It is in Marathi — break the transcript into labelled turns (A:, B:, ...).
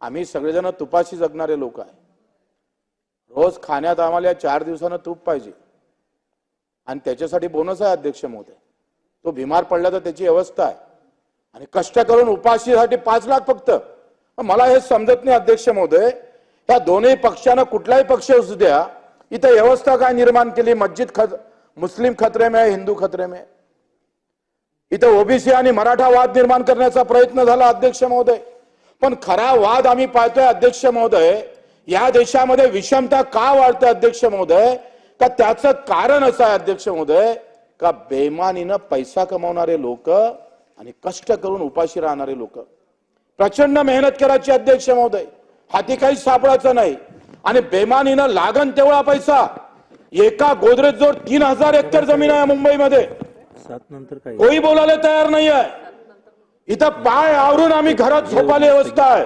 A: आम्ही सगळेजण तुपाशी जगणारे लोक आहे। रोज खाण्यात आम्हाला 4 दिवसानं तूप पाहिजे आणि त्याच्यासाठी बोनस आहे अध्यक्ष महोदय। तो बिमार पडला तर त्याची व्यवस्था आहे आणि कष्ट करून उपाशीसाठी 5 लाख फक्त। मला हे समजत नाही अध्यक्ष महोदय, या दोन्ही पक्षांना कुठलाही पक्ष असू द्या, इथे व्यवस्था काय निर्माण केली? मुस्लिम खतरे में, हिंदू खतरे में। इथे ओबीसी आणि मराठा वाद निर्माण करण्याचा प्रयत्न झाला अध्यक्ष महोदय, पण खरा वाद आम्ही पाहतोय अध्यक्ष महोदय, या देशामध्ये विषमता का वाढते अध्यक्ष महोदय? का त्याचं कारण असं आहे अध्यक्ष महोदय का बेईमानीनं पैसा कमावणारे लोक आणि कष्ट करून उपाशी राहणारे लोक, प्रचंड मेहनत करायची अध्यक्ष महोदय, हाती काही सापडायचं नाही आणि बेईमानीनं लागन तेवढा पैसा। एका गोदरेज जोड 3000 हेक्टर जमीन आहे मुंबईमध्ये,
B: 7 नंतर काय
A: कोई बोलायला तयार नाही आहे। इथं पाय आवरून आम्ही घरात झोपायला व्यवस्था आहे।